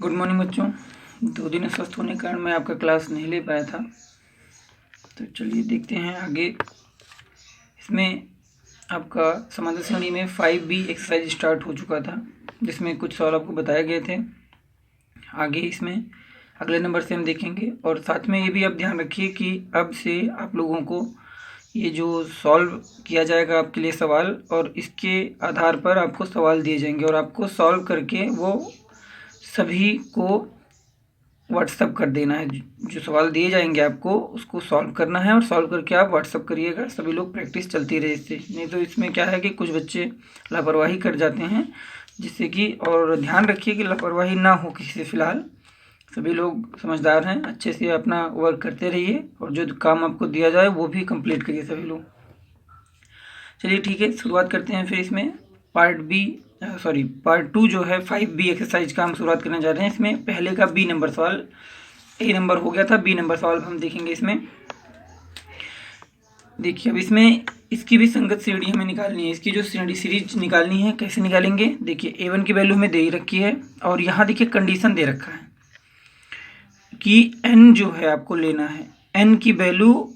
Good morning बच्चों। 2 दिन अस्वस्थ होने के कारण मैं आपका क्लास नहीं ले पाया था, तो चलिए देखते हैं आगे। इसमें आपका समाधान श्रेणी में 5B एक्सरसाइज स्टार्ट हो चुका था, जिसमें कुछ सवाल आपको बताए गए थे। आगे इसमें अगले नंबर से हम देखेंगे, और साथ में ये भी आप ध्यान रखिए कि अब से आप लोगों को ये जो सॉल्व किया जाएगा आपके लिए सवाल, और इसके आधार पर आपको सवाल दिए जाएंगे और आपको सॉल्व करके वो सभी को व्हाट्सअप कर देना है। जो सवाल दिए जाएंगे आपको उसको सॉल्व करना है, और सॉल्व करके आप व्हाट्सअप करिएगा। सभी लोग प्रैक्टिस चलती रहे इससे, नहीं तो इसमें क्या है कि कुछ बच्चे लापरवाही कर जाते हैं, जिससे कि, और ध्यान रखिए कि लापरवाही ना हो किसी से। फ़िलहाल सभी लोग समझदार हैं, अच्छे से अपना वर्क करते रहिए, और जो काम आपको दिया जाए वो भी कंप्लीट करिए सभी लोग। चलिए ठीक है, शुरुआत करते हैं फिर। इसमें पार्ट 2 जो है 5B एक्सरसाइज का हम शुरुआत करने जा रहे हैं। इसमें पहले का बी नंबर सवाल, ए नंबर हो गया था, बी नंबर सवाल हम देखेंगे। इसमें देखिए, अब इसमें इसकी भी संगत श्रेणी हमें निकालनी है। इसकी जो सीरीज निकालनी है, कैसे निकालेंगे? देखिए, A1 की वैल्यू हमें दे ही रखी है, और यहाँ देखिए कंडीशन दे रखा है कि n जो है आपको लेना है, n की वैल्यू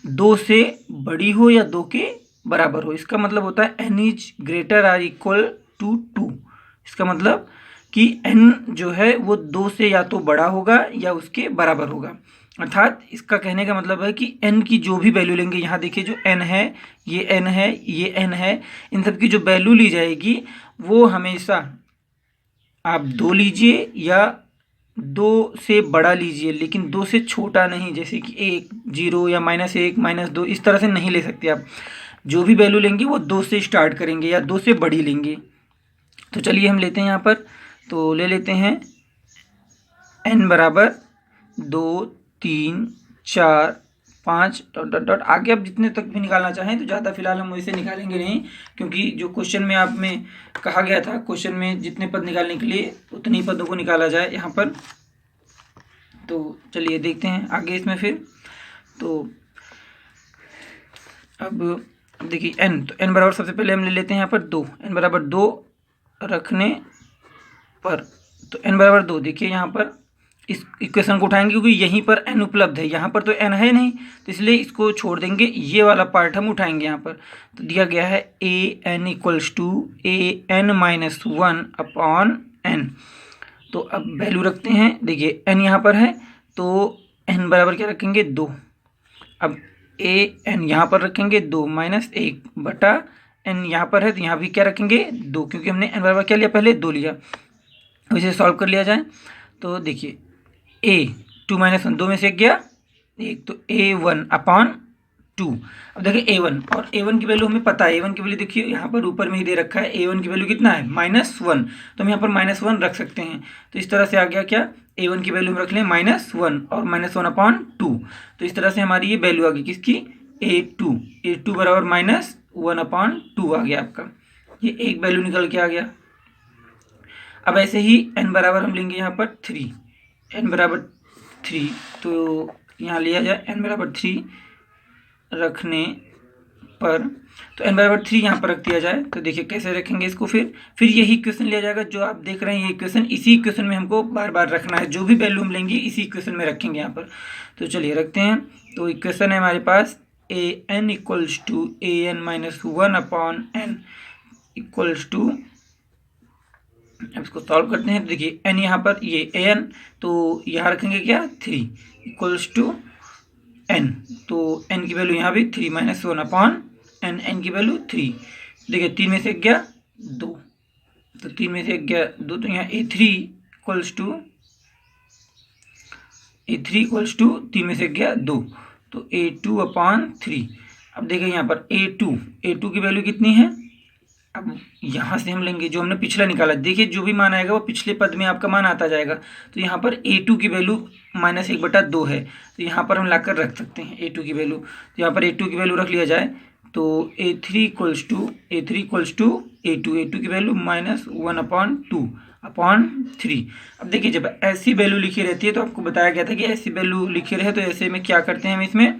2 से बड़ी हो या 2 के बराबर हो। इसका मतलब होता है n is greater or equal to 2। इसका मतलब कि n जो है वो 2 से या तो बड़ा होगा या उसके बराबर होगा। अर्थात इसका कहने का मतलब है कि n की जो भी वैल्यू लेंगे, यहाँ देखिए जो n है, ये n है, ये n है, इन सब की जो वैल्यू ली जाएगी वो हमेशा आप 2 लीजिए या 2 से बड़ा लीजिए, लेकिन 2 से छोटा नहीं। जैसे कि 1, 0 या -1, -2, इस तरह से नहीं ले सकते आप। जो भी वैल्यू लेंगे वो 2 से स्टार्ट करेंगे या 2 से बड़ी लेंगे। तो चलिए हम लेते हैं यहाँ पर, तो ले लेते हैं n बराबर 2, 3, 4, 5 ... आगे आप जितने तक भी निकालना चाहें, तो ज़्यादा फिलहाल हम वैसे निकालेंगे नहीं, क्योंकि जो क्वेश्चन में आप में कहा गया था, क्वेश्चन में जितने पद निकालने के लिए उतने ही पदों को निकाला जाए यहाँ पर। तो चलिए देखते हैं आगे इसमें फिर। तो अब देखिए n, तो n बराबर सबसे पहले हम ले लेते हैं यहाँ पर 2, n बराबर 2 रखने पर, तो n बराबर 2, देखिए यहाँ पर इस इक्वेशन को उठाएंगे, क्योंकि यहीं पर n उपलब्ध है, यहाँ पर तो n है नहीं, तो इसलिए इसको छोड़ देंगे, ये वाला पार्ट हम उठाएंगे यहाँ पर। तो दिया गया है an equals to an-1 upon n। तो अब वैल्यू रखते हैं, देखिए n यहाँ पर है, तो n बराबर क्या रखेंगे? 2। अब an यहाँ पर रखेंगे 2 -1 बटा n यहाँ पर है, तो यहाँ भी क्या रखेंगे? 2, क्योंकि हमने n बराबर क्या लिया? पहले 2 लिया। अब इसे सॉल्व कर लिया जाए, तो देखिए a 2 - 1, 2 में से 1 गया 1, तो a1 अपॉन 2। अब देखिए a1, और a1 की वैल्यू हमें पता है। a1 की वैल्यू देखिए यहाँ पर ऊपर में ही दे रखा है, a1 की वैल्यू कितना है? -1। तो हम यहाँ पर -1 रख सकते हैं। तो इस तरह से आ गया क्या? a1 की वैल्यू हम रख लें -1 और -1 अपॉन 2। तो इस तरह से हमारी ये वैल्यू आ गई किसकी? a2 बराबर -1 अपॉन 2 आ गया आपका। ये एक वैल्यू निकल के आ गया। अब ऐसे ही n बराबर हम लेंगे यहाँ पर 3, n बराबर 3, तो यहाँ लिया जाए n बराबर 3 रखने पर, तो n बराबर 3 यहाँ पर रख दिया जाए। तो देखिए कैसे रखेंगे इसको, फिर यही इक्वेशन लिया जाएगा जो आप देख रहे हैं। ये इक्वेशन, इसी इक्वेशन में हमको बार बार रखना है। जो भी वैल्यू हम लेंगे इसी इक्वेशन में रखेंगे यहाँ पर। तो चलिए रखते हैं। तो इक्वेशन है हमारे पास an equals to an-1 upon n equals to, अब इसको सॉल्व करते हैं। तो देखिए n यहाँ पर, ये an, तो यहाँ रखेंगे क्या? 3 इक्वल्स टू n, तो n की वैल्यू यहाँ भी 3 -1 अपॉन n, n की वैल्यू 3। देखिए 3 में से 1 गया 2, तो 3 में से 1 गया 2, तो यहाँ a3 इक्वल्स टू 3 में से 1 गया 2, तो a2 अपॉन 3। अब देखिए यहाँ पर a2 की वैल्यू कितनी है? अब यहाँ से हम लेंगे जो हमने पिछला निकाला। देखिए जो भी मान आएगा वो पिछले पद में आपका मान आता जाएगा। तो यहाँ पर a2 की वैल्यू -1/2 है, तो यहाँ पर हम लाकर रख सकते हैं a2 की वैल्यू। तो यहाँ पर a2 की वैल्यू रख लिया जाए, तो a3 इक्वल्स टू a2 की वैल्यू -1 अपॉन 2 अपॉन 3। अब देखिए जब ऐसी वैल्यू लिखी रहती है, तो आपको बताया गया था कि ऐसी वैल्यू लिखी रहे तो ऐसे में क्या करते हैं हम इसमें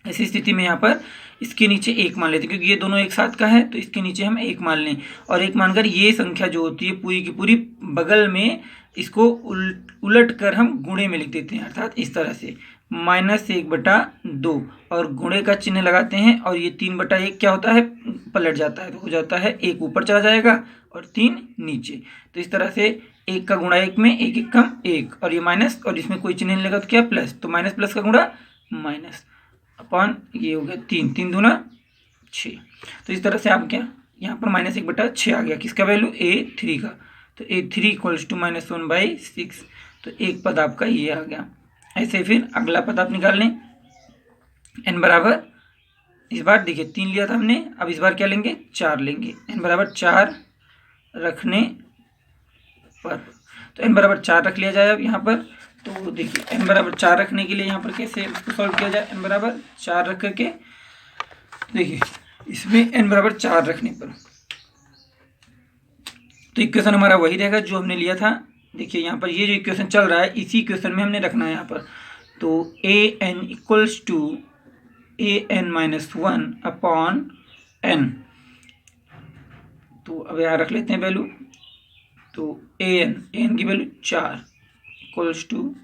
ऐसी स्थिति में यहाँ पर इसके नीचे 1 मान लेते हैं, क्योंकि ये दोनों एक साथ का है तो इसके नीचे हम 1 मान लें, और 1 मानकर ये संख्या जो होती है पूरी की पूरी बगल में इसको उलट कर हम गुणे में लिख देते हैं, अर्थात इस तरह से -1/2, और गुणे का चिन्ह लगाते हैं, और ये 3/1 क्या होता है, पलट जाता है, तो हो जाता है 1 ऊपर चला जाएगा और 3 नीचे। तो इस तरह से 1 का गुणा 1 में 1 1 कम 1, और ये माइनस, और इसमें कोई चिन्ह नहीं लगा तो क्या प्लस, तो माइनस प्लस का गुणा माइनस अपॉन ये हो गया 3, 3 दूना 6। तो इस तरह से आप क्या यहाँ पर -1/6 आ गया, किसका वैल्यू, A3 का। तो A3 इक्वल्स टू -1/6, तो एक पद आपका ये आ गया। ऐसे फिर अगला पद आप निकाल लें, n बराबर, इस बार देखिए 3 लिया था हमने, अब इस बार क्या लेंगे, 4 लेंगे, n बराबर 4 रखने पर, तो n बराबर 4 रख लिया जाए अब यहाँ पर। तो देखिए n बराबर 4 रखने के लिए यहाँ पर कैसे इसको सॉल्व किया जाए, n बराबर 4 रख करके, देखिए इसमें n बराबर 4 रखने पर तो इक्वेशन हमारा वही रहेगा जो हमने लिया था। देखिए यहाँ पर ये जो इक्वेशन चल रहा है इसी इक्वेशन में हमने रखना है यहाँ पर। तो an equals to an-1 upon n, तो अब यहाँ रख लेते हैं वैल्यू। तो an की वैल्यू 4 इक्वल्स टू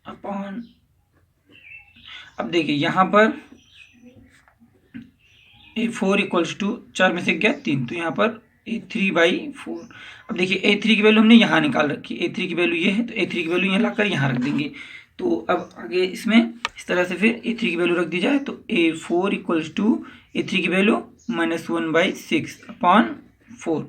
अपॉन, अब देखिए यहाँ पर A4 इक्वल्स टू 4 में से गया 3, तो यहाँ पर A3/4। अब देखिए A3 की वैल्यू हमने यहाँ निकाल रखी है, A3 की वैल्यू ये है, तो A3 की वैल्यू यहाँ लाकर यहाँ रख देंगे। तो अब आगे इसमें इस तरह से फिर A3 की वैल्यू रख दी जाए, तो A4 इक्वल्स टू A3 की वैल्यू -1/6 अपॉन 4।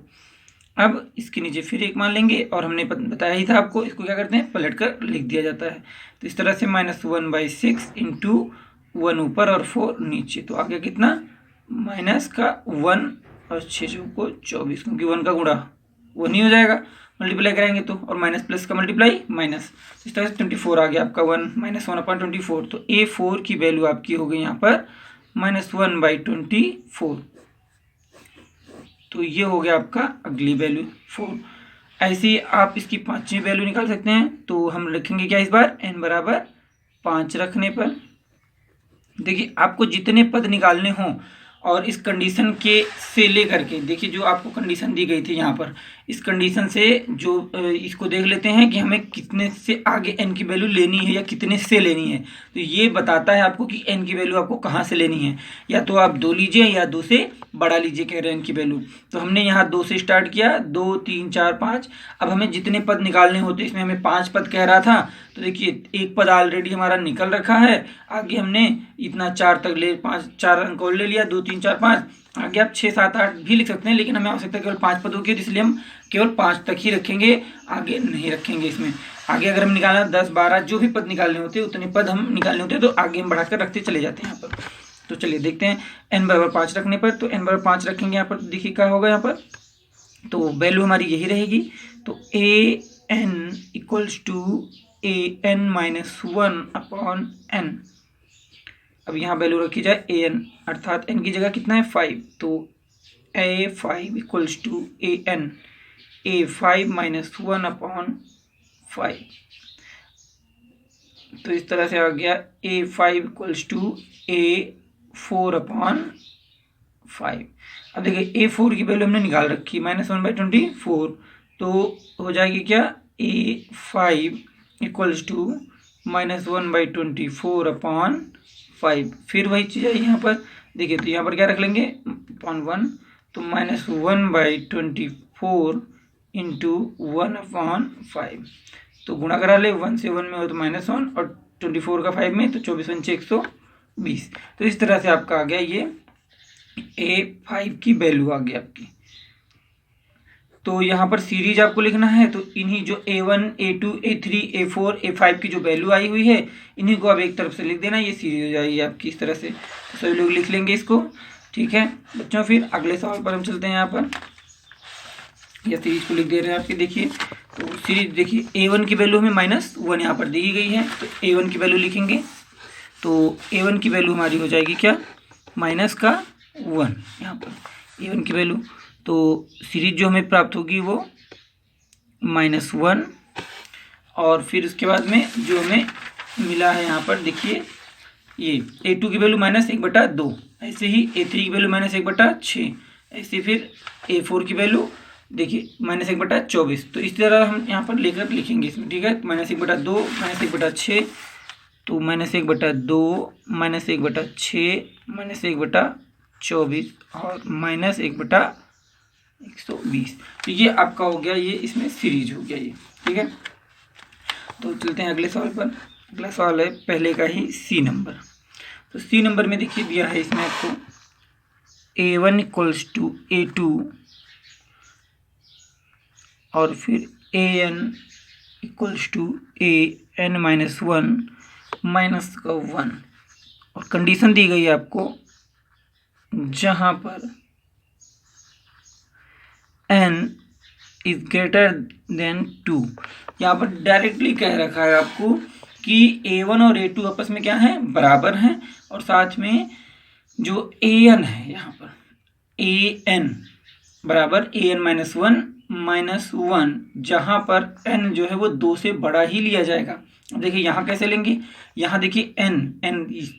अब इसके नीचे फिर 1 मान लेंगे, और हमने बताया ही था आपको, इसको क्या करते हैं, पलट कर लिख दिया जाता है। तो इस तरह से -1/6 इंटू 1 ऊपर और 4 नीचे, तो आगे कितना, माइनस का 1 और 6 को 24, क्योंकि 1 का गुणा 1 ही हो जाएगा, मल्टीप्लाई करेंगे तो, और माइनस प्लस का मल्टीप्लाई माइनस, इस तरह से 24 आ गया आपका 1 -1/24। तो A4 की वैल्यू आपकी हो गई यहाँ पर -1/24। तो ये हो गया आपका अगली वैल्यू 4। ऐसे ही आप इसकी 5वीं वैल्यू निकाल सकते हैं। तो हम लिखेंगे क्या इस बार, n बराबर 5 रखने पर, देखिए आपको जितने पद निकालने हों और इस कंडीशन के से लेकर के, देखिए जो आपको कंडीशन दी गई थी यहाँ पर, इस कंडीशन से जो इसको देख लेते हैं कि हमें कितने से आगे n की वैल्यू लेनी है या कितने से लेनी है। तो ये बताता है आपको कि n की वैल्यू आपको कहाँ से लेनी है, या तो आप 2 लीजिए या 2 से बढ़ा लीजिए कह रहे हैं n की वैल्यू। तो हमने यहाँ 2 से स्टार्ट किया, 2 3 4 5। अब हमें जितने पद निकालने होते, इसमें हमें 5 पद कह रहा था, तो देखिए एक पद ऑलरेडी हमारा निकल रखा है, आगे हमने इतना 4 तक ले 4 अंक और ले लिया, 2 3 4 5, आगे आप 6 7 8 भी लिख सकते हैं, लेकिन हमें आवश्यकता केवल 5 पदों की है, इसलिए हम केवल 5 तक ही रखेंगे, आगे नहीं रखेंगे। इसमें आगे अगर हम निकालना 10 12 जो भी पद निकालने होते हैं उतने पद हम निकालने होते हैं, तो आगे हम बढ़ाकर रखते चले जाते हैं यहाँ पर। तो चलिए देखते हैं n बराबर 5 रखने पर, तो n बराबर 5 रखेंगे यहाँ पर, तो देखिए क्या होगा यहाँ पर, तो वैल्यू हमारी यही रहेगी। तो an equals to an-1 upon n। अब यहाँ वैल्यू रखी जाए an, अर्थात n की जगह कितना है 5, तो A5 equals to an A5-1 upon 5। तो इस तरह से आ गया A5 equals to A4 upon 5। अब देखिए A4 की वैल्यू हमने निकाल रखी -1/24, तो हो जाएगी क्या, A5 इक्वल्स टू -1/24 अपॉन 5। फिर वही चीज़ है यहाँ पर, देखिए तो यहाँ पर क्या रख लेंगे अपॉन 1, तो -1/24 इंटू 1 अपॉन 5। तो गुणा करा ले, 1 से 1 में हो तो -1 और 24 का 5 में, तो 24 × 120। तो इस तरह से आपका आ गया ये A5 की वैल्यू आ गई आपकी। तो यहाँ पर सीरीज आपको लिखना है, तो इन्हीं जो A1 A2 A3 A4 A5 की जो वैल्यू आई हुई है, इन्हीं को आप एक तरफ से लिख देना, ये सीरीज हो जाएगी आपकी इस तरह से। तो सभी लोग लिख लेंगे इसको, ठीक है बच्चों। फिर अगले सवाल पर हम चलते हैं। यहाँ पर या सीरीज को लिख दे रहे हैं आपके, देखिए तो सीरीज देखिए A1 की वैल्यू हमें -1 यहाँ पर दी गई है, तो A1 की वैल्यू लिखेंगे। तो A1 की वैल्यू हमारी हो जाएगी क्या, -1 यहाँ पर A1 की वैल्यू। तो सीरीज जो हमें प्राप्त होगी वो -1, और फिर उसके बाद में जो हमें मिला है यहाँ पर देखिए ये A2 की वैल्यू -1/2, ऐसे ही A3 की वैल्यू -1/6, ऐसे फिर A4 की वैल्यू देखिए -1/24। तो इस तरह हम यहाँ पर लेकर लिखेंगे इसमें, ठीक है। -1/2 -1/6, तो -1/2 -1/6 -1/24 और -1/120। तो ये आपका हो गया, ये इसमें सीरीज हो गया ये, ठीक है। तो चलते हैं अगले सवाल पर। अगला सवाल है पहले का ही सी नंबर। तो सी नंबर में देखिए दिया है इसमें आपको A1 = A2 और फिर AN = AN-1 -1 और कंडीशन दी गई है आपको जहां पर n इज ग्रेटर देन 2। यहाँ पर डायरेक्टली कह रखा है आपको कि A1 और A2 आपस में क्या है, बराबर हैं, और साथ में जो AN है यहाँ पर AN बराबर AN-1 जहाँ पर n जो है वो 2 से बड़ा ही लिया जाएगा। अब देखिए यहाँ कैसे लेंगे, यहाँ देखिए n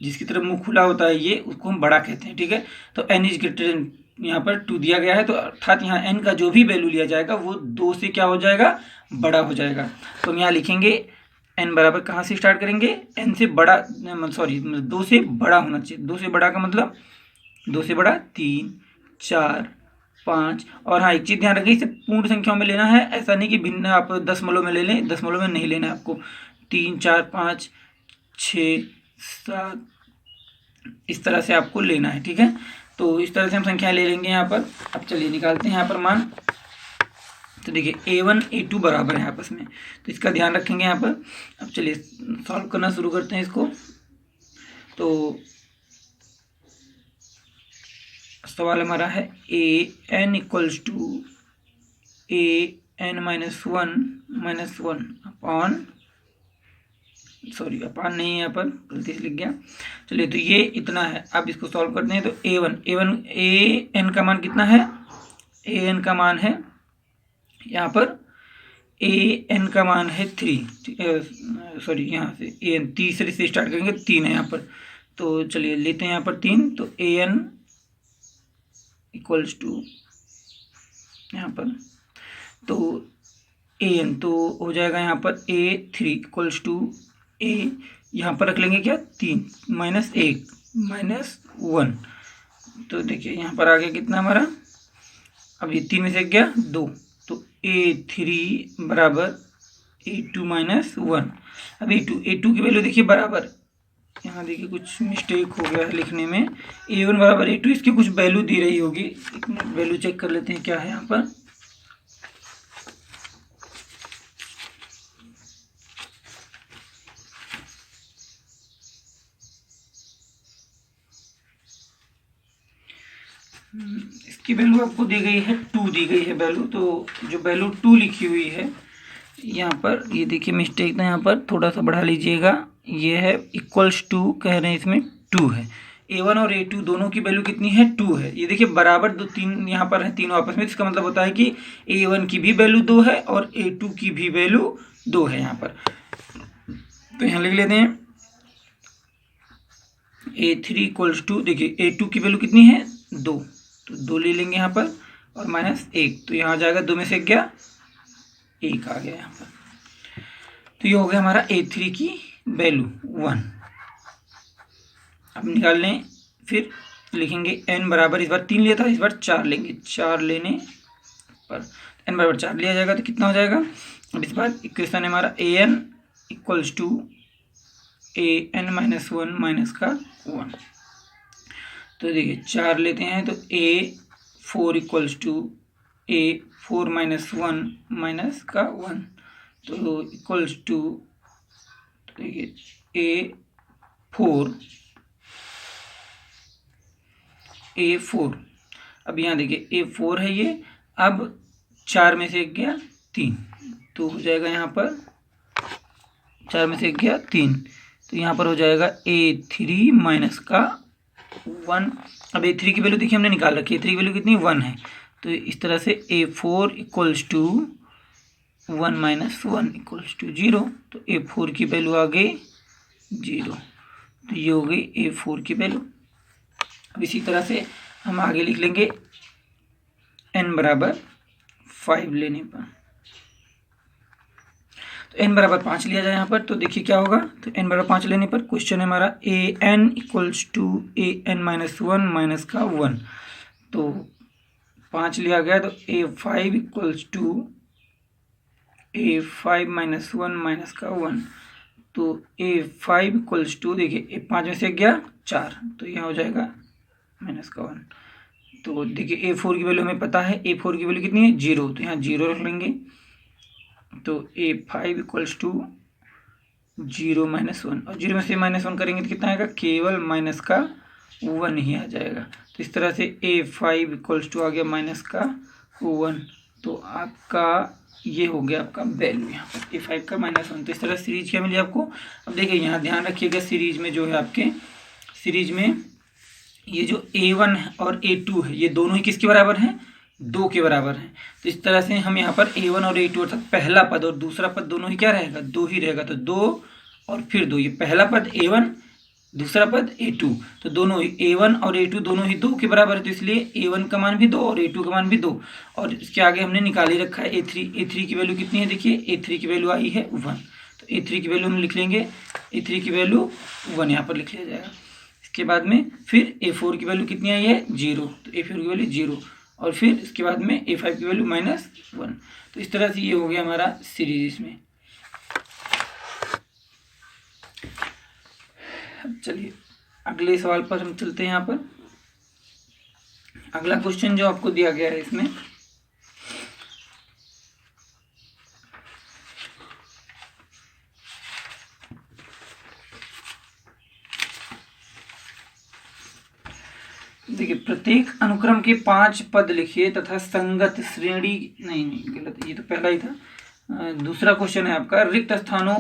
जिसकी तरफ मुंह खुला होता है ये, उसको हम बड़ा कहते हैं, ठीक है। तो n इज ग्रेटर देन यहाँ पर 2 दिया गया है, तो अर्थात यहाँ n का जो भी वैल्यू लिया जाएगा वो 2 से क्या हो जाएगा, बड़ा हो जाएगा। तो हम यहाँ लिखेंगे n बराबर कहाँ से स्टार्ट करेंगे, n से बड़ा, सॉरी 2 से बड़ा होना चाहिए। 2 से बड़ा का मतलब 2 से बड़ा 3, 4, 5। और हाँ, एक चीज़ ध्यान रखिए, इसे पूर्ण संख्याओं में लेना है, ऐसा नहीं कि भिन्न आप दशमलव में ले लें, दशमलव में नहीं लेना है आपको। 3, 4, 5, 6, 7 इस तरह से आपको लेना है, ठीक है। तो इस तरह से हम संख्याएं ले लेंगे यहाँ पर। अब चलिए निकालते हैं यहाँ पर मान। तो देखिए A1 A2 बराबर है आपस में, तो इसका ध्यान रखेंगे यहाँ पर। अब चलिए सॉल्व करना शुरू करते हैं इसको। तो सवाल हमारा है AN = AN-1 अपॉन, सॉरी अपान नहीं है, यहाँ पर गलती से लिख गया। चलिए तो ये इतना है। अब इसको सॉल्व करते हैं। तो AN का मान कितना है, AN का मान है यहाँ पर, AN का मान है 3, सॉरी यहाँ से AN तीसरे से स्टार्ट करेंगे, 3 है यहाँ पर। तो चलिए लेते हैं यहाँ पर 3। तो AN = यहाँ पर, तो AN तो हो जाएगा यहाँ पर A3 = A, यहाँ पर रख लेंगे क्या, 3 -1 -1। तो देखिए यहाँ पर आ गया कितना हमारा, अब ये 3 में से गया 2, तो A3 बराबर A2 -1। अब A2 की वैल्यू देखिए बराबर, यहाँ देखिए कुछ मिस्टेक हो गया है लिखने में, A1 बराबर A2, इसकी कुछ वैल्यू दी रही होगी। एक मिनट वैल्यू चेक कर लेते हैं क्या है यहाँ पर। इसकी वैल्यू आपको दी गई है 2 दी गई है वैल्यू। तो जो वैल्यू 2 लिखी हुई है यहाँ पर, ये देखिए मिस्टेक था, यहाँ पर थोड़ा सा बढ़ा लीजिएगा। ये है =2 कह रहे हैं, इसमें 2 है। A1 और A2 दोनों की वैल्यू कितनी है, 2 है। ये देखिए बराबर 2 3 यहाँ पर है, तीनों आपस में। इसका मतलब होता है कि A1 की भी वैल्यू 2 है और A2 की भी वैल्यू 2 है यहाँ पर। तो यहाँ लिख लेते हैं A3 = देखिए A2 की वैल्यू कितनी है, 2, तो 2 ले लेंगे यहाँ पर, और -1, तो यहाँ आ जाएगा 2 में से गया 1 आ गया यहाँ पर। तो ये हो गया हमारा A3 की वैल्यू 1। अब निकाल लें, फिर लिखेंगे n बराबर, इस बार 3 लिया था, इस बार 4 लेंगे। 4 लेने पर n बराबर 4 लिया जाएगा तो कितना हो जाएगा। अब इस बार इक्वेशन है हमारा AN = AN-1 -1। तो देखिए 4 लेते हैं, तो A4 = A4 -1 -1, तो इक्वल्स टू, देखिए A4। अब यहाँ देखिए A4 है ये। अब 4 में से 1 गया 3, तो हो जाएगा यहाँ पर 4 में से 1 गया 3, तो यहाँ पर हो जाएगा A3 -1। अब A3 की वैल्यू देखिए हमने निकाल रखी है, A3 की वैल्यू कितनी 1 है। तो इस तरह से A4 = 1 -1 = 0। तो A4 की वैल्यू आ गई 0। तो ये हो गई A4 की वैल्यू। अब इसी तरह से हम आगे लिख लेंगे n बराबर 5 लेने पर। तो n बराबर 5 लिया जाए यहाँ पर, तो देखिए क्या होगा। तो n बराबर 5 लेने पर क्वेश्चन है हमारा an equals to an minus 1 minus का 1। तो 5 लिया गया तो A5 equals to A5 minus 1 minus का 1। तो A5 इक्वल्स टू, देखिए A5 में से गया 4, तो यहाँ हो जाएगा माइनस का 1। तो देखिए A4 की वैल्यू हमें पता है, A4 की वैल्यू कितनी है 0, तो यहाँ 0 रख लेंगे। तो A5 इक्वल्स टू 0 माइनस 1, और 0 में से माइनस 1 करेंगे तो कितना आएगा, केवल माइनस का 1 ही आ जाएगा। तो इस तरह से A5 इक्वल्स टू आ गया माइनस का 1। तो आपका ये हो गया आपका वैल्यू यहाँ पर A5 का -1। तो इस तरह सीरीज क्या मिली आपको। अब देखिए यहाँ ध्यान रखिएगा, सीरीज में जो है आपके सीरीज में ये जो A1 और A2 है ये दोनों ही किसके बराबर हैं, 2 के बराबर हैं। तो इस तरह से हम यहाँ पर A1 और A2 अर्थात पहला पद और दूसरा पद दोनों ही क्या रहेगा, 2 ही रहेगा। तो 2 और फिर 2, ये पहला पद A1, दूसरा पद A2, तो दोनों ही A1 और A2 दोनों ही 2 के बराबर है। तो इसलिए A1 का मान भी 2 और A2 का मान भी 2। और इसके आगे हमने निकाल ही रखा है A3 की वैल्यू कितनी है, देखिए A3 की वैल्यू आई है 1। तो A3 की वैल्यू हम लिख लेंगे, A3 की वैल्यू 1 यहाँ पर लिख लिया जाएगा। इसके बाद में फिर A4 की वैल्यू कितनी आई है 0, तो A4 की वैल्यू 0, और फिर इसके बाद में A5 की वैल्यू -1। तो इस तरह से ये हो गया हमारा सीरीज में। चलिए अगले सवाल पर हम चलते हैं। यहाँ पर अगला क्वेश्चन जो आपको दिया गया है इसमें देखिए, प्रत्येक अनुक्रम के 5 पद लिखिए तथा संगत श्रेणी, नहीं गलत, ये तो पहला ही था। दूसरा क्वेश्चन है आपका, रिक्त स्थानों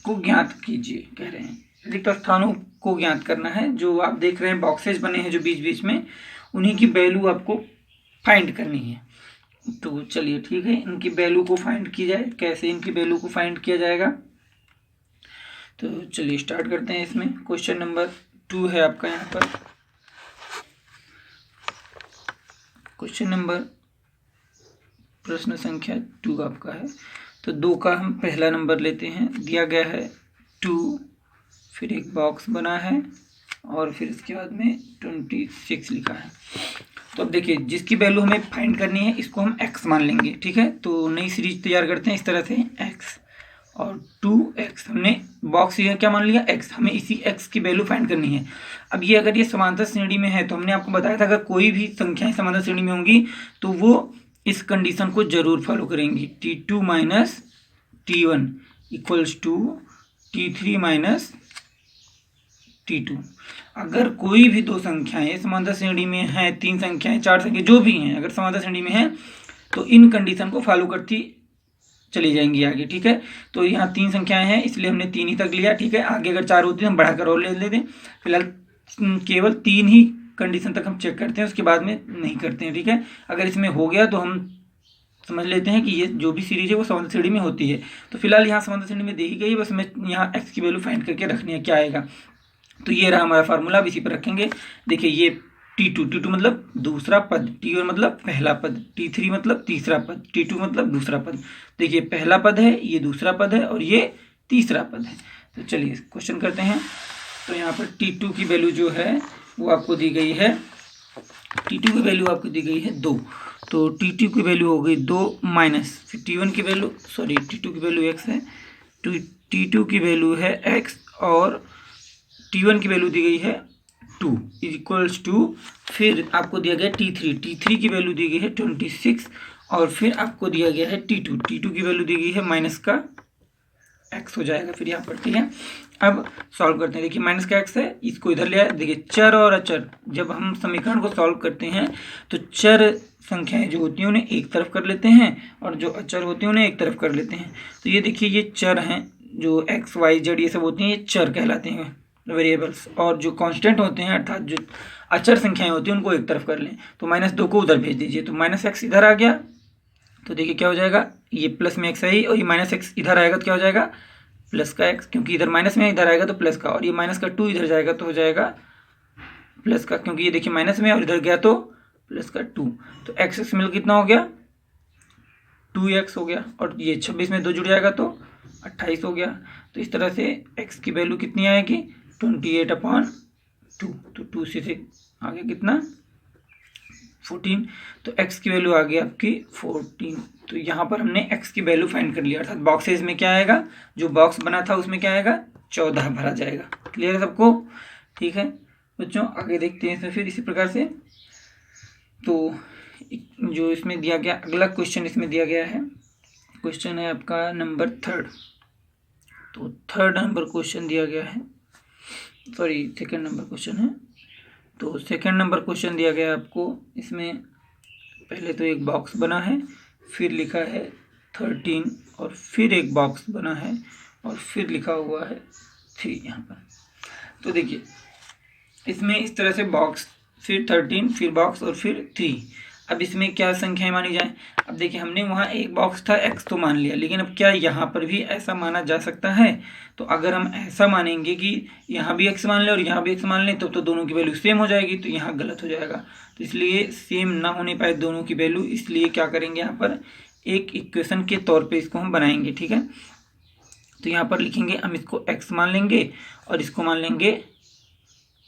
को ज्ञात कीजिए, कह रहे हैं रिक्त स्थानों को ज्ञात करना है। जो आप देख रहे हैं बॉक्सेस बने हैं जो बीच बीच में, उन्हीं की वैल्यू आपको फाइंड करनी है। तो चलिए ठीक है, इनकी वैल्यू को फाइंड की जाए। कैसे इनकी वैल्यू को फाइंड किया जाएगा, तो चलिए स्टार्ट करते हैं। इसमें क्वेश्चन नंबर 2 है आपका। यहाँ पर क्वेश्चन नंबर प्रश्न संख्या 2 आपका है। तो 2 का हम पहला नंबर लेते हैं। दिया गया है 2, फिर एक बॉक्स बना है और फिर इसके बाद में 26 लिखा है। तो अब देखिए, जिसकी वैल्यू हमें फाइंड करनी है इसको हम x मान लेंगे, ठीक है। तो नई सीरीज तैयार करते हैं इस तरह से, x और 2x, हमने बॉक्स ये क्या मान लिया x, हमें इसी x की वैल्यू फाइंड करनी है। अब ये अगर ये समांतर श्रेणी में है तो हमने आपको बताया था अगर कोई भी संख्याएं समांतर श्रेणी में होंगी तो वो इस कंडीशन को जरूर फॉलो करेंगी, T2 minus T1 equals to T3 minus T2। अगर कोई भी 2 संख्याएं समांतर श्रेणी में हैं, 3 संख्याएं, 4 संख्याएं, जो भी हैं, अगर समांतर श्रेणी में हैं तो इन कंडीशन को फॉलो करती चली जाएंगी आगे, ठीक है। तो यहाँ 3 संख्याएं हैं इसलिए हमने 3 ही तक लिया, ठीक है। आगे अगर 4 होती है हम बढ़ाकर और ले लेते हैं। फिलहाल केवल 3 ही कंडीशन तक हम चेक करते हैं, उसके बाद में नहीं करते हैं, ठीक है। अगर इसमें हो गया तो हम समझ लेते हैं कि ये जो भी सीरीज है वो समांतर श्रेणी में होती है। तो फिलहाल यहाँ समांतर श्रेणी में दे ही गई, बस हमें यहाँ x की वैल्यू फाइंड करके रखनी है, क्या आएगा। तो ये रहा हमारा फार्मूला, अब इसी पर रखेंगे। देखिए ये T2 मतलब दूसरा पद, T1 मतलब पहला पद, T3 मतलब तीसरा पद, T2 मतलब दूसरा पद। देखिए पहला पद है, ये दूसरा पद है और ये तीसरा पद है। तो चलिए क्वेश्चन करते हैं। तो यहाँ पर T2 की वैल्यू जो है वो आपको दी गई है, T2 की वैल्यू आपको दी गई है 2। तो T2 की वैल्यू हो गई 2 माइनस, फिर T1 की वैल्यू, सॉरी T2 की वैल्यू x है, तो T2 की वैल्यू है x और T1 की वैल्यू दी गई है 2 इक्वल्स टू, फिर आपको दिया गया T3 की वैल्यू दी गई है 26 और फिर आपको दिया गया है T2 की वैल्यू दी गई है माइनस का x हो जाएगा फिर यहाँ पर, ठीक है। अब सॉल्व करते हैं। देखिए माइनस का x है, इसको इधर ले आए। देखिए चर और अचर, जब हम समीकरण को सॉल्व करते हैं तो चर संख्याएं जो होती हैं उन्हें एक तरफ कर लेते हैं और जो अचर होते हैं उन्हें एक तरफ कर लेते हैं। तो ये देखिए ये चर हैं, जो x y z ये सब होती हैं, ये चर कहलाते हैं वेरिएबल्स। और जो कांस्टेंट होते हैं अर्थात जो अचर संख्याएं होती हैं उनको एक तरफ कर लें। तो -2 को उधर भेज दीजिए, तो -x इधर आ गया। तो देखिए क्या हो जाएगा, ये प्लस में x है और ये -x इधर आएगा तो क्या हो जाएगा प्लस का x, क्योंकि इधर माइनस में इधर आएगा तो प्लस का, और ये माइनस का 2 इधर जाएगा तो हो जाएगा प्लस का, क्योंकि ये देखिए माइनस में और इधर गया तो प्लस का 2। तो x मिल कितना हो गया 2x हो गया, और ये 26 में 2 जुड़ जाएगा तो 28 हो गया। तो इस तरह से x की वैल्यू कितनी आएगी 28/2। तो 2 से आगे कितना 14। तो x की वैल्यू आ गई आपकी 14। तो यहाँ पर हमने x की वैल्यू फाइंड कर लिया, अर्थात बॉक्सेस में क्या आएगा, जो बॉक्स बना था उसमें क्या आएगा 14 भरा जाएगा। क्लियर है सबको? ठीक है बच्चों, आगे देखते हैं इसमें फिर इसी प्रकार से। तो जो इसमें दिया गया अगला क्वेश्चन इसमें दिया गया है, क्वेश्चन है आपका नंबर 3। तो 3rd नंबर क्वेश्चन दिया गया है, सॉरी 2nd नंबर क्वेश्चन है। तो 2nd नंबर क्वेश्चन दिया गया है आपको, इसमें पहले तो एक बॉक्स बना है, फिर लिखा है 13, और फिर एक बॉक्स बना है, और फिर लिखा हुआ है 3 यहाँ पर। तो देखिए इसमें इस तरह से बॉक्स, फिर 13, फिर बॉक्स और फिर 3। अब इसमें क्या संख्याएं मानी जाए? अब देखिए हमने वहाँ एक बॉक्स था x तो मान लिया, लेकिन अब क्या यहाँ पर भी ऐसा माना जा सकता है? तो अगर हम ऐसा मानेंगे कि यहाँ भी x मान लें और यहाँ भी x मान लें, तो दोनों की वैल्यू सेम हो जाएगी, तो यहाँ गलत हो जाएगा। तो इसलिए सेम ना होने पाए दोनों की वैल्यू, इसलिए क्या करेंगे यहाँ पर एक इक्वेशन के तौर पर इसको हम बनाएंगे। ठीक है, तो यहाँ पर लिखेंगे हम इसको x मान लेंगे और इसको मान लेंगे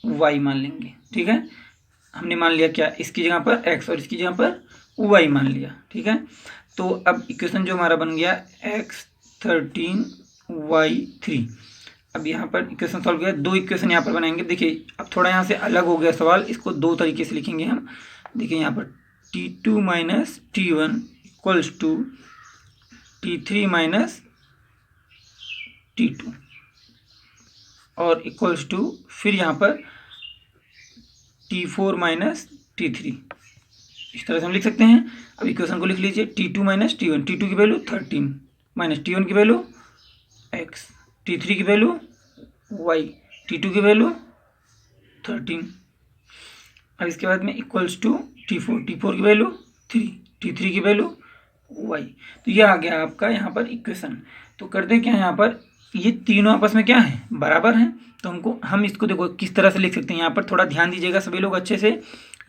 y मान लेंगे। ठीक है, हमने मान लिया क्या, इसकी जगह पर x और इसकी जगह पर y मान लिया। ठीक है, तो अब इक्वेशन जो हमारा बन गया x 13 y 3। अब यहाँ पर इक्वेशन सॉल्व किया, 2 इक्वेशन यहाँ पर बनाएंगे। देखिए अब थोड़ा यहाँ से अलग हो गया सवाल, इसको 2 तरीके से लिखेंगे हम। देखिए यहाँ पर t2 minus t1 equals to t3 minus t2 और इक्वल्स टू फिर यहाँ पर t4 माइनस t3। इस तरह से हम लिख सकते हैं। अब इक्वेशन को लिख लीजिए t2 माइनस t1, t2 की वैल्यू 13 माइनस t1 की वैल्यू x, t3 की वैल्यू y, t2 की वैल्यू 13। अब इसके बाद में इक्वल्स टू t4 की वैल्यू 3, t3 की वैल्यू y। तो ये आ गया आपका यहाँ पर इक्वेशन। तो करते क्या है, यहाँ पर ये तीनों आपस में क्या है बराबर हैं, तो हम इसको देखो किस तरह से लिख सकते हैं। यहाँ पर थोड़ा ध्यान दीजिएगा सभी लोग अच्छे से।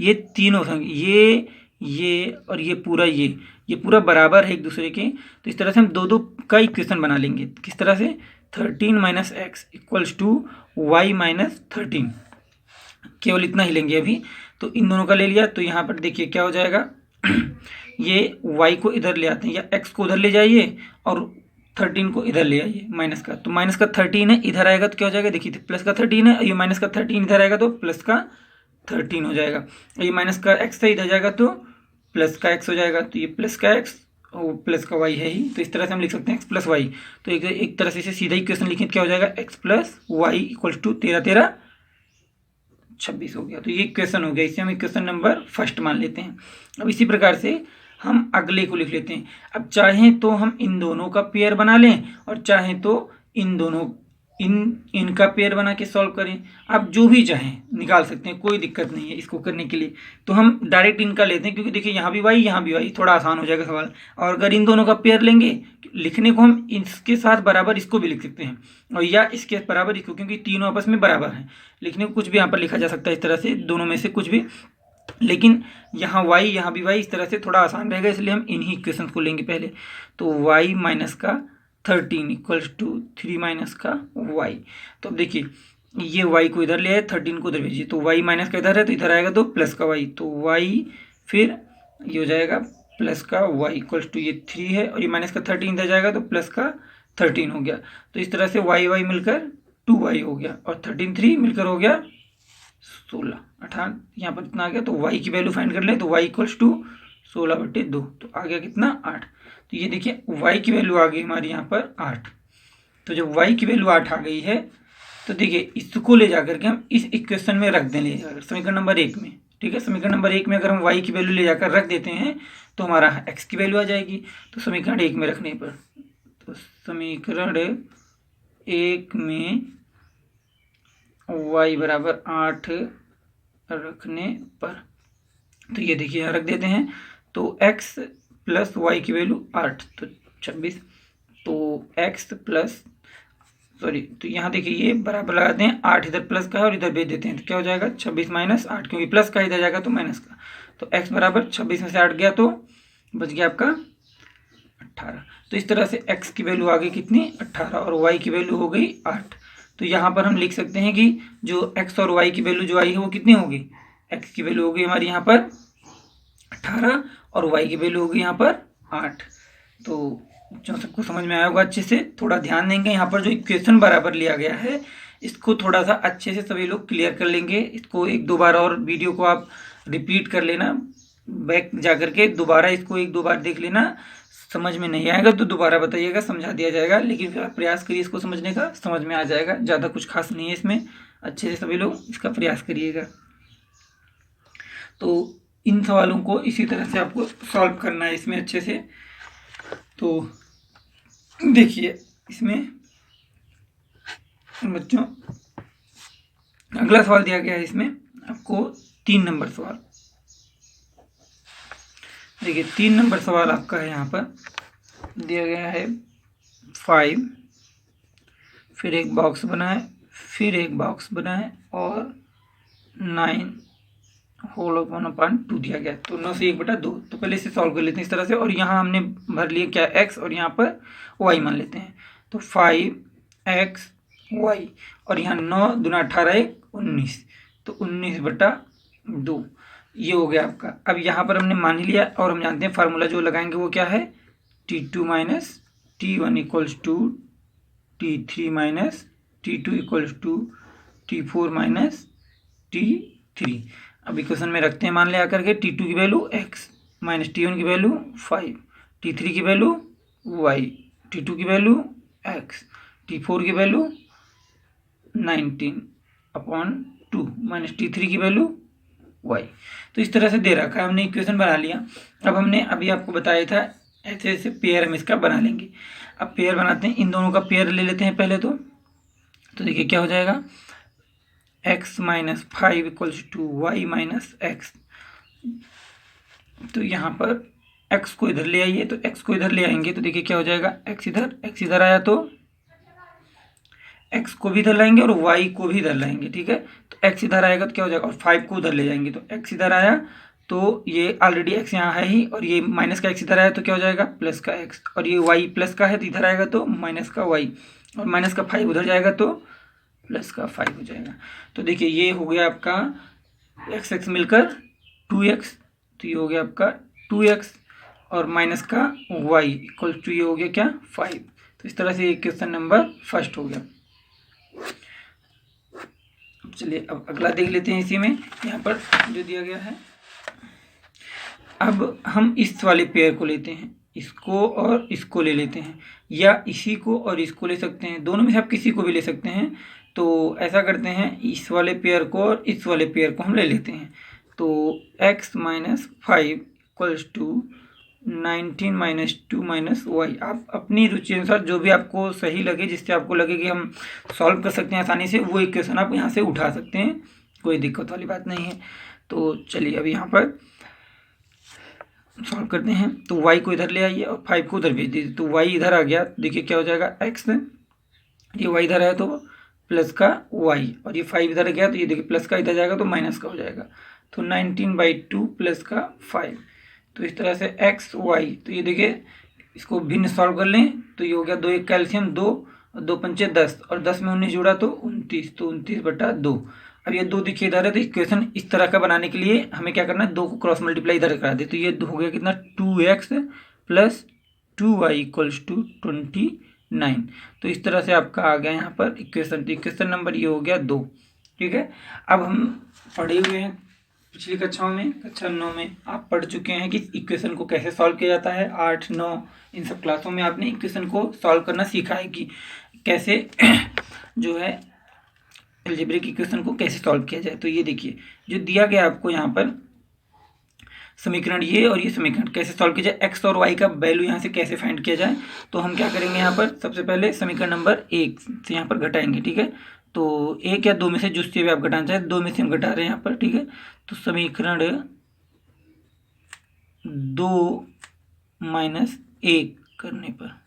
ये तीनों संख्या ये और ये पूरा ये पूरा बराबर है एक दूसरे के, तो इस तरह से हम दो का इक्वेशन बना लेंगे। किस तरह से 13 minus x equals to y minus 13, केवल इतना ही लेंगे अभी। तो इन दोनों का ले लिया, तो यहाँ पर देखिए क्या हो जाएगा ये y को इधर ले आते हैं, या x को उधर ले जाइए और 13 को इधर ले आइए माइनस का। तो माइनस का 13 है, इधर आएगा तो क्या हो जाएगा, देखिए प्लस का 13 है, ये माइनस का 13 इधर आएगा तो प्लस का 13 हो जाएगा। ये माइनस का x है, इधर जाएगा तो प्लस का x हो जाएगा। तो ये प्लस का x और प्लस का y है ही, तो इस तरह से हम लिख सकते हैं x प्लस वाई। तो एक तरह से इसे सीधा इक्वेशन लिखें, क्या हो जाएगा x plus y equal to 13 26 हो गया। तो ये इक्वेशन हो गया, इसे हम इक्वेशन नंबर फर्स्ट मान लेते हैं। अब इसी प्रकार से हम अगले को लिख लेते हैं। अब चाहें तो हम इन दोनों का पेयर बना लें और चाहें तो इनका पेयर बना के सॉल्व करें। आप जो भी चाहें निकाल सकते हैं, कोई दिक्कत नहीं है इसको करने के लिए। तो हम डायरेक्ट इनका लेते हैं, क्योंकि देखिए यहाँ भी वाई यहाँ भी वाई, थोड़ा आसान हो जाएगा सवाल। और अगर इन दोनों का पेयर लेंगे लिखने को, हम इसके साथ बराबर इसको भी लिख सकते हैं और या इसके बराबर इसको, क्योंकि तीनों आपस में बराबर हैं। लिखने को कुछ भी यहाँ पर लिखा जा सकता है इस तरह से, दोनों में से कुछ भी। लेकिन यहाँ y यहाँ भी y, इस तरह से थोड़ा आसान रहेगा, इसलिए हम इन्हीं इक्वेशन को लेंगे पहले। तो y माइनस का 13 इक्वल्स टू 3 माइनस का y। तो अब देखिए ये y को इधर ले आए, 13 को उधर भेजिए, तो y माइनस का इधर है तो इधर आएगा तो प्लस का y, तो y फिर ये हो जाएगा प्लस का y इक्वल्स टू ये 3 है, और ये माइनस का 13 इधर जाएगा तो प्लस का 13 हो गया। तो इस तरह से y मिलकर 2y हो गया, और 13 3 मिलकर हो गया 16 18। यहाँ पर इतना आ गया, तो y की वैल्यू फाइंड कर ले, तो y इक्वल्स टू 16/2, तो आ गया कितना 8। तो ये देखिए y की वैल्यू आ गई हमारी यहाँ पर 8। तो जब y की वैल्यू 8 आ गई है, तो देखिए इसको ले जाकर के हम इस इक्वेशन में रख दें, ले जाकर समीकरण नंबर 1 में। ठीक है, समीकरण नंबर 1 में अगर हम y की वैल्यू ले जाकर रख देते हैं तो हमारा x की वैल्यू आ जाएगी। तो समीकरण 1 में रखने पर, तो समीकरण 1 में y बराबर 8 रखने पर, तो ये देखिए यहाँ रख देते हैं। तो x प्लस वाई की वैल्यू 8, तो 26। तो x प्लस सॉरी, तो यहाँ देखिए ये बराबर लगाते हैं, 8 इधर प्लस का है और इधर भेज देते हैं, तो क्या हो जाएगा 26 माइनस 8, क्योंकि प्लस का इधर जाएगा तो माइनस का। तो x बराबर 26 में से 8 गया तो बच गया आपका 18। तो इस तरह से x की वैल्यू आ गई कितनी 18 और y की वैल्यू हो गई 8। तो यहाँ पर हम लिख सकते हैं कि जो x और y की वैल्यू जो आई है वो कितनी होगी, x की वैल्यू होगी हमारी यहाँ पर 18 और y की वैल्यू होगी यहाँ पर 8। तो जो सबको समझ में आया होगा अच्छे से, थोड़ा ध्यान देंगे यहाँ पर जो इक्वेशन बराबर लिया गया है इसको थोड़ा सा अच्छे से सभी लोग क्लियर कर लेंगे। इसको एक दो बार और वीडियो को आप रिपीट कर लेना, बैक जा करके दोबारा इसको एक दो बार देख लेना, समझ में नहीं आएगा तो दोबारा बताइएगा, समझा दिया जाएगा, लेकिन फिर आप प्रयास करिए इसको समझने का, समझ में आ जाएगा, ज़्यादा कुछ खास नहीं है इसमें, अच्छे से सभी लोग इसका प्रयास करिएगा। तो इन सवालों को इसी तरह से आपको सॉल्व करना है इसमें अच्छे से। तो देखिए इसमें बच्चों अगला सवाल दिया गया है, इसमें आपको 3 नंबर सवाल, देखिए 3 नंबर सवाल आपका है, यहाँ पर दिया गया है 5, फिर एक बॉक्स बना है, फिर एक बॉक्स बना है और 9 होल अपॉन 2 दिया गया। तो 9 से 1/2। तो पहले इसे सॉल्व कर लेते हैं इस तरह से, और यहाँ हमने भर लिए क्या x और यहाँ पर y मान लेते हैं। तो 5x y और यहाँ 9 दूना 18 1 19, तो 19/2 ये हो गया आपका। अब यहाँ पर हमने मान ही लिया और हम जानते हैं फार्मूला जो लगाएंगे वो क्या है, T2 minus T1 equals to T3 minus T2 equals to T4 minus T3। अब इक्वेशन में रखते हैं मान ले आकर के, T2 की वैल्यू x माइनस T1 की वैल्यू 5, T3 की वैल्यू y, T2 की वैल्यू x, T4 की वैल्यू 19/2 माइनस T3 की वैल्यू y। तो इस तरह से दे रखा है, हमने इक्वेशन बना लिया। अब हमने अभी आपको बताया था ऐसे ऐसे पेयर हम इसका बना लेंगे। अब पेयर बनाते हैं, इन दोनों का पेयर ले लेते हैं पहले। तो देखिए क्या हो जाएगा, x minus 5 equals to y minus x. तो यहाँ पर x को इधर ले आइए, तो x को इधर ले आएंगे तो देखिए क्या हो जाएगा, x इधर आया तो x को भी इधर लाएंगे और y को भी इधर लाएंगे, ठीक है। तो x इधर आएगा तो क्या हो जाएगा, और 5 को उधर ले जाएंगे, तो x इधर आया तो ये ऑलरेडी x यहाँ है ही, और ये माइनस का x इधर आया तो क्या हो जाएगा प्लस का x, और ये y प्लस का है तो इधर आएगा तो माइनस का y, और माइनस का 5 उधर जाएगा तो प्लस का 5 हो जाएगा। तो देखिए ये हो गया आपका x मिलकर 2x, तो ये हो गया आपका 2x और माइनस का y इक्वल टू ये हो गया क्या 5। तो इस तरह से ये क्वेश्चन नंबर फर्स्ट हो गया। चलिए अब अगला देख लेते हैं। इसी में यहाँ पर जो दिया गया है, अब हम इस वाले पेयर को लेते हैं, इसको और इसको ले लेते हैं, या इसी को और इसको ले सकते हैं, दोनों में से आप किसी को भी ले सकते हैं। तो ऐसा करते हैं, इस वाले पेयर को और इस वाले पेयर को हम ले लेते हैं। तो x minus 5 equals to 19 minus 2 minus y. आप अपनी रुचि अनुसार जो भी आपको सही लगे, जिससे आपको लगे कि हम सॉल्व कर सकते हैं आसानी से, वो इक्वेशन आप यहाँ से उठा सकते हैं, कोई दिक्कत वाली बात नहीं है। तो चलिए अब यहाँ पर सॉल्व करते हैं। तो y को इधर ले आइए और 5 को उधर भेज दीजिए, तो y इधर आ गया, देखिए क्या हो जाएगा x, ये y इधर आया तो प्लस का y, और ये 5 इधर गया तो ये देखिए प्लस का इधर जाएगा तो माइनस का हो जाएगा, तो 19/2 प्लस का 5। तो इस तरह से x y, तो ये देखिए इसको भिन्न सॉल्व कर लें तो ये हो गया 2 1 कैल्शियम 2 और 2 पंचे 10 और 10 में 19 जुड़ा तो 29, तो 29/2। अब ये 2 देखिए इधर है, तो इक्वेशन इस तरह का बनाने के लिए हमें क्या करना है, 2 को क्रॉस मल्टीप्लाई इधर करा दे, तो ये हो गया कितना 2x plus 2y equals to 29। तो इस तरह से आपका आ गया यहाँ पर इक्वेशन। तो इक्वेशन नंबर ये हो गया 2, ठीक है। अब हम पढ़े हुए हैं पिछली कक्षाओं में, कक्षा 9 में आप पढ़ चुके हैं कि इक्वेशन को कैसे सॉल्व किया जाता है। 8 9 इन सब क्लासों में आपने इक्वेशन को सॉल्व करना सीखा है कि कैसे जो है अलजेब्रिक इक्वेशन को कैसे सॉल्व किया जाए। तो ये देखिए जो दिया गया आपको यहाँ पर समीकरण, ये और ये समीकरण कैसे सॉल्व किया जाए, x और y का वैल्यू यहाँ से कैसे फाइंड किया जाए। तो हम क्या करेंगे, यहाँ पर सबसे पहले समीकरण नंबर 1 से यहाँ पर घटाएंगे, ठीक है। तो 1 या 2 में से जिससे भी आप घटाना चाहें, 2 में से हम घटा रहे हैं यहाँ पर, ठीक है। तो समीकरण 2 - 1 करने पर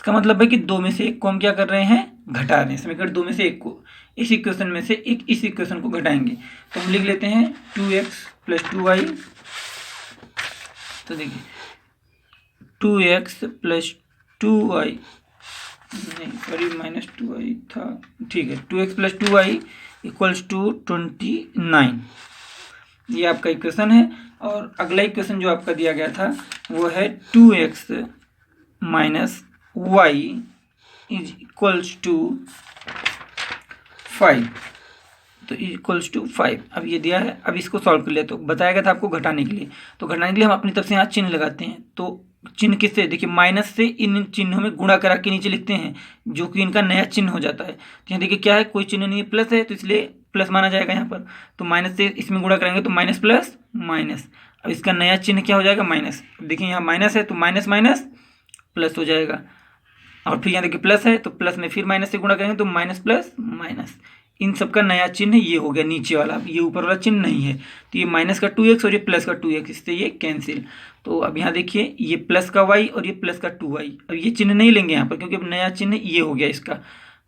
इसका मतलब है कि दो में से एक को हम क्या कर रहे हैं, घटा रहे हैं। समीकरण दो में से एक को, इस इक्वेशन में से एक इस इक्वेशन को घटाएंगे। तो हम लिख लेते हैं 2x प्लस 2y। तो देखिए 2x प्लस 2y, नहीं सॉरी माइनस 2y था, ठीक है, 2x plus 2y equals to 29, ये आपका इक्वेशन है। और अगला इक्वेशन जो आपका दिया गया था वो है 2x minus y is equals to 5। तो इक्वल्स टू 5 अब ये दिया है। अब इसको सॉल्व कर लिया, तो बताया गया था आपको घटाने के लिए। तो घटाने के लिए हम अपनी तरफ से यहाँ चिन्ह लगाते हैं। तो चिन्ह किससे, देखिए माइनस से इन चिन्हों में गुणा करा के नीचे लिखते हैं, जो कि इनका नया चिन्ह हो जाता है। तो यहाँ देखिए क्या है, कोई चिन्ह नहीं है, प्लस है, तो इसलिए प्लस माना जाएगा यहाँ पर। तो माइनस से इसमें गुणा करेंगे तो माइनस प्लस माइनस। अब इसका नया चिन्ह क्या हो जाएगा, माइनस। देखिए यहाँ माइनस है तो माइनस माइनस प्लस हो जाएगा। और फिर यहाँ देखिए प्लस है तो प्लस में फिर माइनस से गुणा करेंगे तो माइनस प्लस माइनस। इन सब का नया चिन्ह ये हो गया नीचे वाला, ये ऊपर वाला चिन्ह नहीं है। तो ये माइनस का 2x और ये प्लस का 2x, इससे ये कैंसिल। तो अब यहाँ देखिए ये प्लस का y और ये प्लस का 2y, अब ये चिन्ह नहीं लेंगे यहाँ पर, क्योंकि अब नया चिन्ह ये हो गया इसका।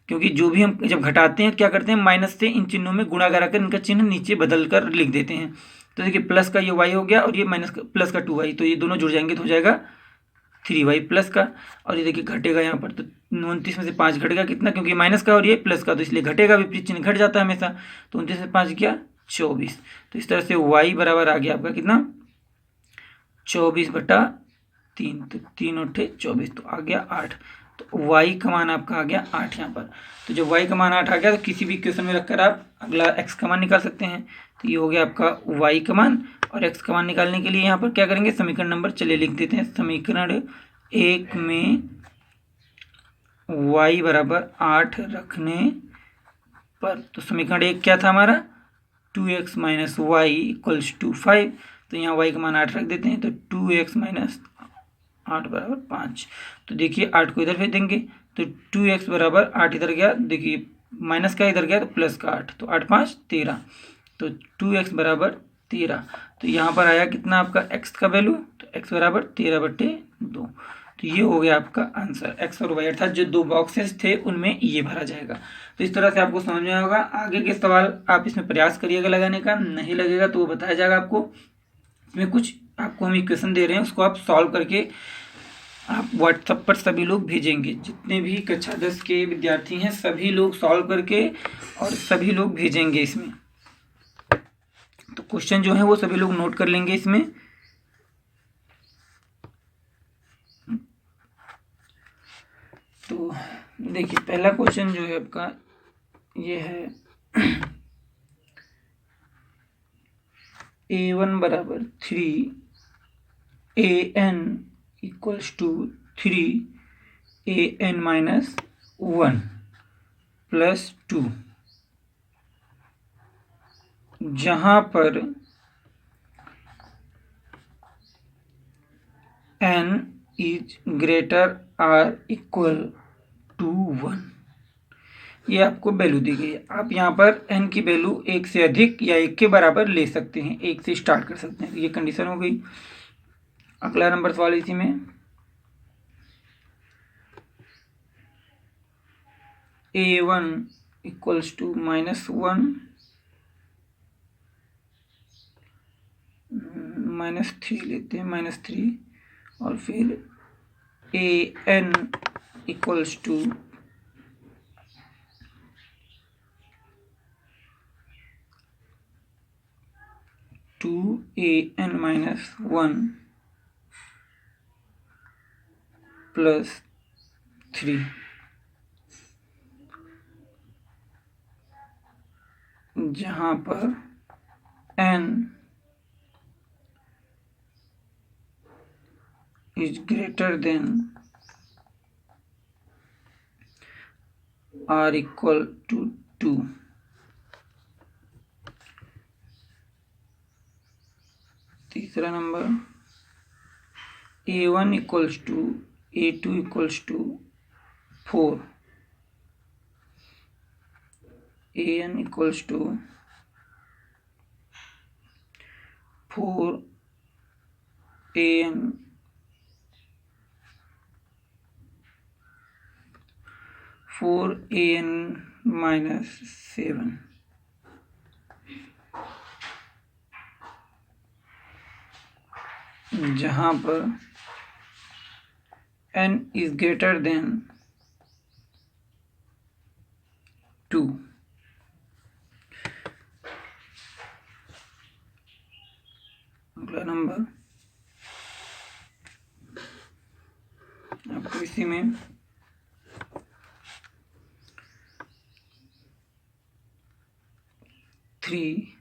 क्योंकि जो भी हम जब घटाते हैं क्या करते हैं, माइनस से इन चिन्हों में गुणा कराकर इनका चिन्ह नीचे बदल कर लिख देते हैं। तो देखिए प्लस का ये y हो गया और ये माइनस का प्लस का 2y, तो ये दोनों जुड़ जाएंगे तो हो जाएगा 3y प्लस का। और ये देखिए घटेगा यहाँ पर, तो 29 में से 5 घट गया कितना, क्योंकि माइनस का और ये प्लस का, तो इसलिए घटेगा, विपरीत चिन्ह घट जाता है हमेशा। तो 29 में 5 गया 24। तो इस तरह से y बराबर आ गया आपका कितना, 24/3। तो 3 और 24, तो आ गया 8। तो y का मान आपका आ गया 8 यहाँ पर। तो जब y का मान 8 आ गया तो किसी भी इक्वेशन में रखकर आप अगला x का मान निकाल सकते हैं। तो ये हो गया आपका y का मान। और x का मान निकालने के लिए यहाँ पर क्या करेंगे, समीकरण नंबर चलिए लिख देते हैं। समीकरण 1 में y बराबर 8 रखने पर, तो समीकरण 1 क्या था हमारा, 2x minus Y equals to 5। तो यहाँ y का मान 8 रख देते हैं। तो 2x माइनस 8 बराबर 5। तो देखिए 8 को इधर भेज देंगे, तो 2x बराबर 8 इधर गया, देखिए माइनस का इधर गया तो प्लस का 8, तो 8 5 13। तो 2x बराबर 13। तो यहाँ पर आया कितना आपका x का वैल्यू, तो x बराबर 13/2। तो ये हो गया आपका आंसर। x और y अर्थात जो दो बॉक्सेस थे उनमें ये भरा जाएगा। तो इस तरह से आपको समझ में होगा। आगे के सवाल आप इसमें प्रयास करिएगा लगाने का, नहीं लगेगा तो वो बताया जाएगा आपको। इसमें कुछ आपको हम इक्वेशन दे रहे हैं, उसको आप सॉल्व करके आप व्हाट्सएप पर सभी लोग भेजेंगे। जितने भी कक्षा 10 के विद्यार्थी हैं सभी लोग सॉल्व करके और सभी लोग भेजेंगे इसमें। तो क्वेश्चन जो है वो सभी लोग नोट कर लेंगे इसमें। तो देखिए पहला क्वेश्चन जो है आपका ये है a1 बराबर 3 an equals to 3 an minus 1 plus 2, जहाँ पर n is greater or equal to 1। ये आपको वैल्यू दी गई है। आप यहाँ पर n की वैल्यू 1 से अधिक या 1 के बराबर ले सकते हैं, 1 से स्टार्ट कर सकते हैं। ये कंडीशन हो गई। अगला नंबर सवाल इसी में, a1 इक्वल्स टू -1 -3 लेते हैं, -3, और फिर an equals to 2an minus 1 plus 3, जहाँ पर n is greater than or equal to 2। तीसरा number, a1 equals to a2 equals to 4, an equals to 4 an 4an minus 7, जहाँ पर n इज ग्रेटर देन 2। अगला नंबर आपको इसी में three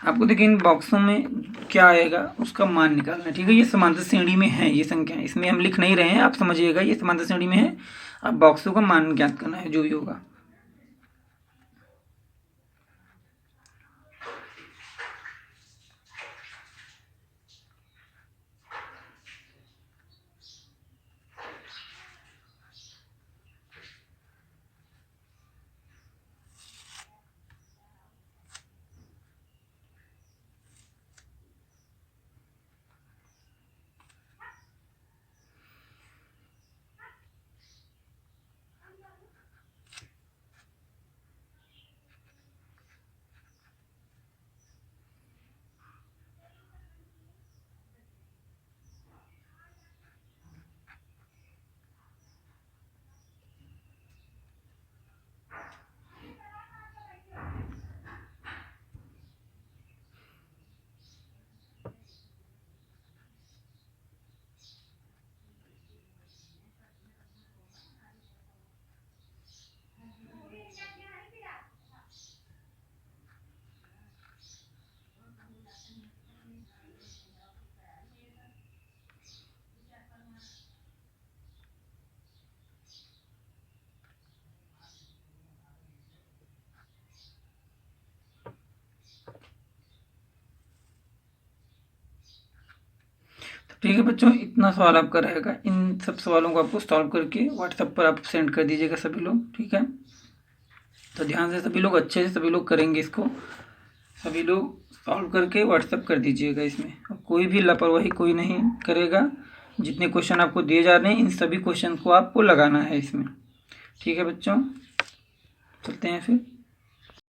आपको देखिए इन बॉक्सों में क्या आएगा उसका मान निकालना है। ठीक है, ये समांतर श्रेणी में है, ये संख्या इसमें हम लिख नहीं रहे हैं, आप समझिएगा ये समांतर श्रेणी में है। अब बॉक्सों का मान ज्ञात करना है जो भी होगा। ठीक है बच्चों, इतना सवाल आपका रहेगा। इन सब सवालों को आपको सॉल्व करके व्हाट्सएप पर आप सेंड कर दीजिएगा सभी लोग। ठीक है, तो ध्यान से सभी लोग अच्छे से सभी लोग करेंगे इसको, सभी लोग सॉल्व करके व्हाट्सएप कर दीजिएगा इसमें। और कोई भी लापरवाही कोई नहीं करेगा। जितने क्वेश्चन आपको दिए जा रहे हैं इन सभी क्वेश्चन को आपको लगाना है इसमें। ठीक है बच्चों, चलते हैं फिर।